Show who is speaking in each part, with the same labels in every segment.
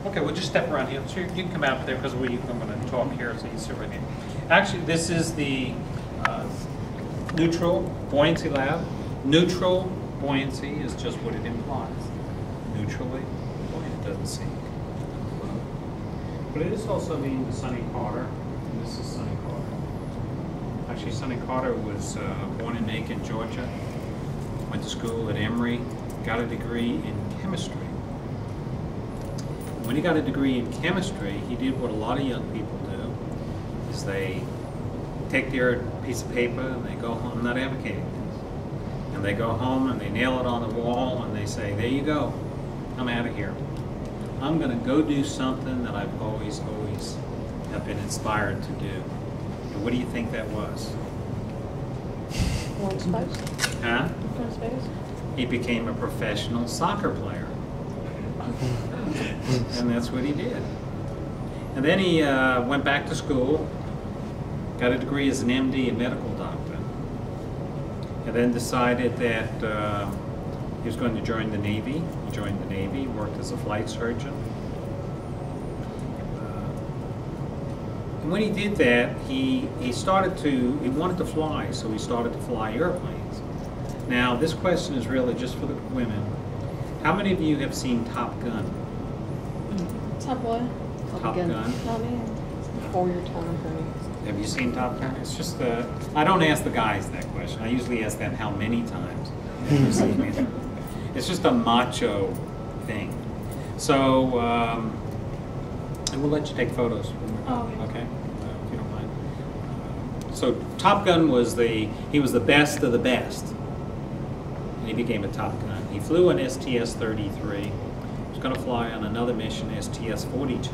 Speaker 1: Okay, we'll just step around here. So you can come out there because I'm going to talk here, so you sit right here. Actually, this is the neutral buoyancy lab. Neutral buoyancy is just what it implies. Neutrally buoyant, it doesn't sink. But it is also mean Sonny Carter, and this is Sonny Carter. Actually, Sonny Carter was born in Macon, Georgia. Went to school at Emory, got a degree in chemistry. When he got a degree in chemistry, he did what a lot of young people do, is they take their piece of paper and they go home. I'm not advocating this. And they go home and they nail it on the wall and they say, there you go, I'm out of here. I'm going to go do something that I've always have been inspired to do. And what do you think that was?
Speaker 2: One space.
Speaker 1: Huh?
Speaker 2: One space.
Speaker 1: He became a professional soccer player. And that's what he did. And then he went back to school, got a degree as an MD, a medical doctor, and then decided that he was going to join the Navy. He joined the Navy, worked as a flight surgeon. And when he did that, he wanted to fly, so he started to fly airplanes. Now, this question is really just for the women. How many of you have seen Top Gun?
Speaker 2: Top what?
Speaker 1: Top Gun.
Speaker 2: Not me. Before your time for me.
Speaker 1: Have you seen Top Gun? It's just I don't ask the guys that question. I usually ask them how many times have you seen it. It's just a macho thing. So, and we'll let you take photos.
Speaker 2: Oh,
Speaker 1: okay. If you don't mind. So Top Gun was he was the best of the best. And he became a Top Gun. He flew an STS-33. He was going to fly on another mission, STS-42.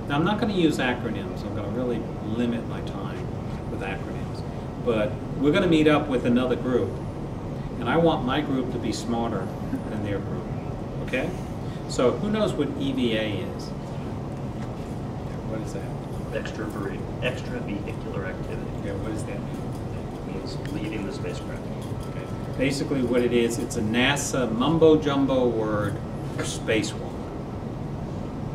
Speaker 1: Now, I'm not going to use acronyms. I'm going to really limit my time with acronyms. But we're going to meet up with another group. And I want my group to be smarter than their group. Okay? So who knows what EVA is? What is that?
Speaker 3: Extravehicular activity.
Speaker 1: Yeah, what does that mean?
Speaker 3: It means leaving the spacecraft.
Speaker 1: Okay. Basically what it is, it's a NASA mumbo-jumbo word for spacewalk.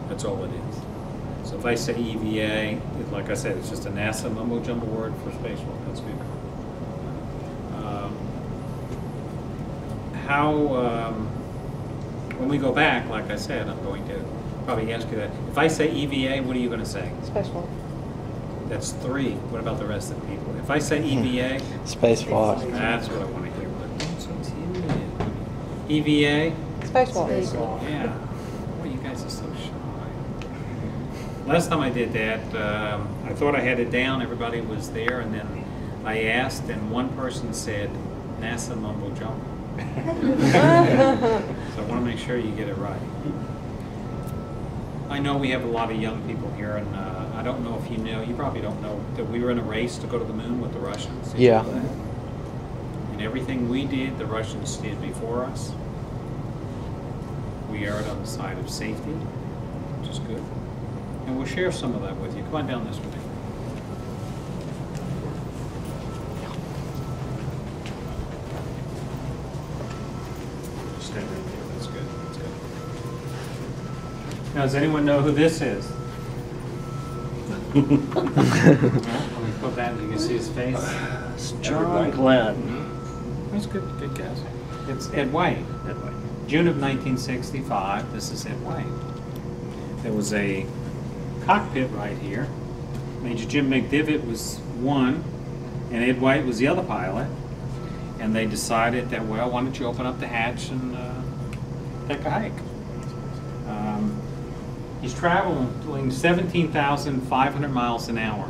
Speaker 1: That's all it is. So if I say EVA, like I said, it's just a NASA mumbo-jumbo word for spacewalk. That's good. When we go back, like I said, I'm going to probably ask you that. If I say EVA, what are you going to say?
Speaker 2: Spacewalk.
Speaker 1: That's 3. What about the rest of the people? If I say EVA?
Speaker 4: Spacewalk.
Speaker 1: That's what I want to hear. EVA?
Speaker 2: Spacewalk.
Speaker 1: Yeah. Well, you guys are so shy. Last time I did that, I thought I had it down. Everybody was there, and then I asked, and one person said, NASA mumbo jumbo. So I want to make sure you get it right. I know we have a lot of young people here, and I don't know if you know, you probably don't know, that we were in a race to go to the moon with the Russians.
Speaker 4: Yeah.
Speaker 1: And everything we did, the Russians did before us. We erred on the side of safety, which is good. And we'll share some of that with you. Come on down this way. Stand right there. That's good. That's good. Now, does anyone know who this is? Let me put that, you can see his face.
Speaker 3: It's John Glenn.
Speaker 1: That's good. Good guess. It's Ed White.
Speaker 3: That way.
Speaker 1: June of 1965. This is Ed White. There was a cockpit right here. Major Jim McDivitt was one, and Ed White was the other pilot. And they decided that, well, why don't you open up the hatch and take a hike? He's traveling 17,500 miles an hour.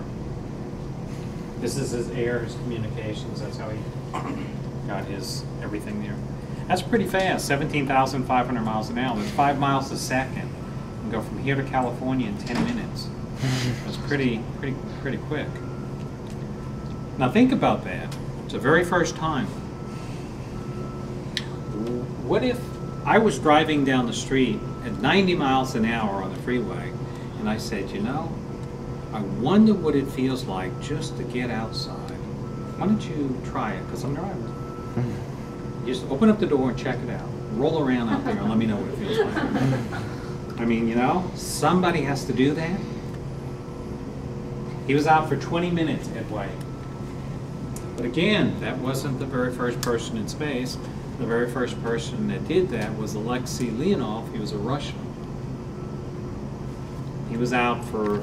Speaker 1: This is his air, his communications. That's how he got his everything there. That's pretty fast, 17,500 miles an hour. That's 5 miles a second. You can go from here to California in 10 minutes. That's pretty quick. Now think about that. It's the very first time. What if I was driving down the street at 90 miles an hour on the freeway, and I said, you know, I wonder what it feels like just to get outside. Why don't you try it? Because I'm driving. Just open up the door and check it out. Roll around out there and let me know what it feels like. I mean, you know, somebody has to do that. He was out for 20 minutes at White. But again, that wasn't the very first person in space. The very first person that did that was Alexei Leonov. He was a Russian. He was out for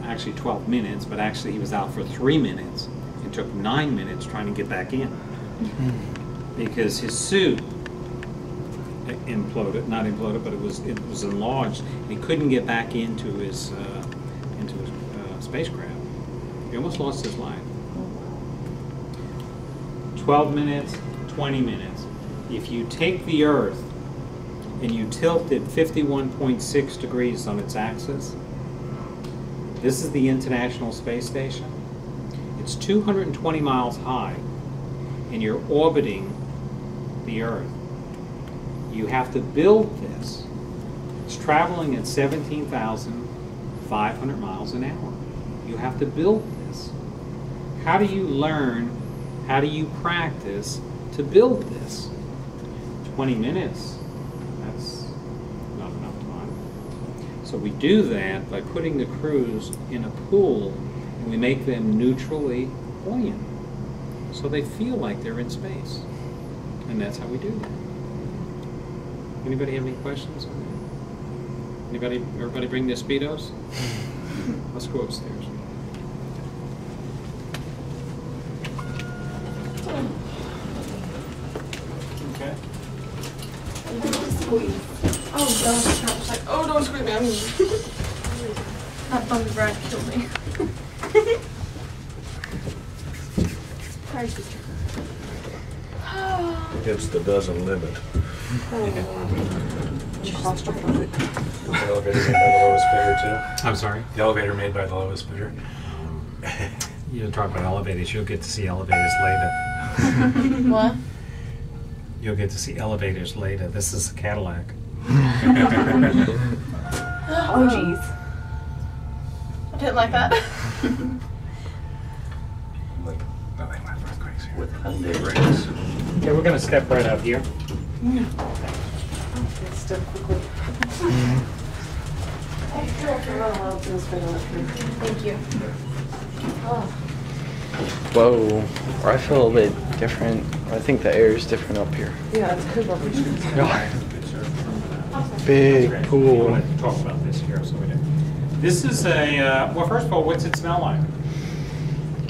Speaker 1: actually 12 minutes, but actually he was out for 3 minutes. It took 9 minutes trying to get back in because his suit imploded, not imploded, but it was enlarged. He couldn't get back into his spacecraft. He almost lost his life. 12 minutes, 20 minutes. If you take the Earth and you tilt it 51.6 degrees on its axis, this is the International Space Station. It's 220 miles high, and you're orbiting the Earth. You have to build this. It's traveling at 17,500 miles an hour. You have to build this. How do you learn, how do you practice to build this? 20 minutes, that's not enough time. So we do that by putting the crews in a pool, and we make them neutrally buoyant. So they feel like they're in space. And that's how we do that. Anybody have any questions on that? Everybody bring their Speedos? Let's go upstairs. Okay.
Speaker 2: Squeeze. Oh, don't. Like, oh, don't squeeze me. I'm
Speaker 4: That bum's breath killed me.
Speaker 2: crazy.
Speaker 5: It's the dozen limit.
Speaker 2: Claustrophobic.
Speaker 6: The elevator made by the lowest bidder too.
Speaker 1: I'm sorry?
Speaker 6: The elevator made by the lowest bidder.
Speaker 1: You talk about elevators, you'll get to see elevators later.
Speaker 4: What?
Speaker 1: You'll get to see elevators later. This is a Cadillac.
Speaker 4: Oh, jeez. I didn't like that.
Speaker 6: Like, nothing like earthquakes here.
Speaker 3: With Hyundai brakes.
Speaker 1: Okay, we're going to step right up here.
Speaker 2: Step quickly.
Speaker 4: Thank you.
Speaker 7: Whoa, I feel a bit different. I think the air is different up here.
Speaker 2: Yeah, it's good vibration.
Speaker 7: Big
Speaker 1: I
Speaker 7: pool.
Speaker 1: want to talk about this here. So we do. This is a, well, first of all, what's it smell like?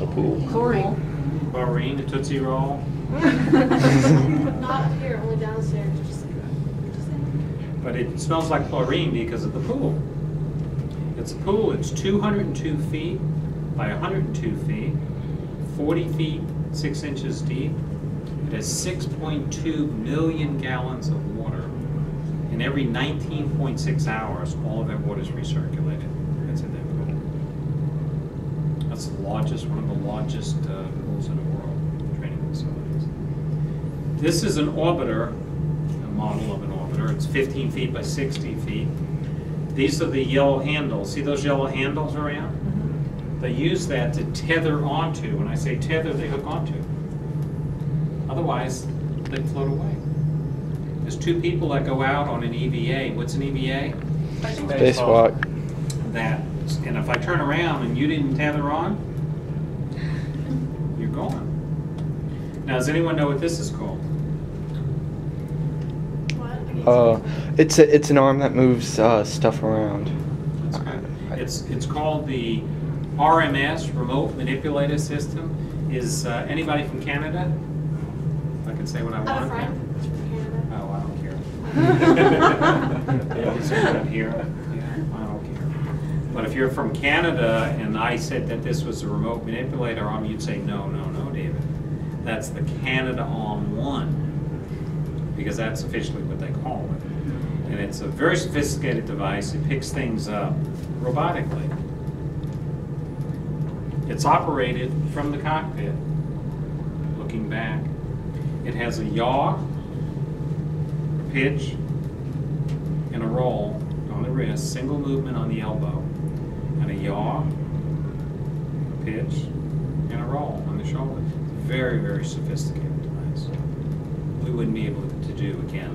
Speaker 7: A pool.
Speaker 2: Chlorine.
Speaker 1: Chlorine, a Tootsie Roll.
Speaker 4: Not up here, only downstairs.
Speaker 1: But it smells like chlorine because of the pool. It's a pool, it's 202 feet by 102 feet, 40 feet, 6 inches deep. It has 6.2 million gallons of water. And every 19.6 hours, all of that water is recirculated. That's in that pool. That's the largest, one of the largest pools in the world, training facilities. This is an orbiter, a model of an orbiter. It's 15 feet by 60 feet. These are the yellow handles. See those yellow handles around? They use that to tether onto. When I say tether, they hook onto. Otherwise, they float away. There's 2 people that go out on an EVA. What's an EVA?
Speaker 7: Spacewalk.
Speaker 1: That. And if I turn around and you didn't tether on, you're gone. Now, does anyone know what this is called?
Speaker 7: It's an arm that moves stuff around.
Speaker 1: That's good. It's called the RMS, Remote Manipulator System. Is anybody from Canada? I can say what I want.
Speaker 4: I have a friend from Canada.
Speaker 1: Oh, I don't care. Yeah, it's right here. Yeah, I don't care. But if you're from Canada and I said that this was a remote manipulator arm, you'd say, no, no, no, David. That's the Canada Arm 1. Because that's officially what they call it. And it's a very sophisticated device. It picks things up robotically. It's operated from the cockpit, looking back. It has a yaw, pitch, and a roll on the wrist, single movement on the elbow, and a yaw, pitch, and a roll on the shoulder. Very, very sophisticated device. We wouldn't be able to do again.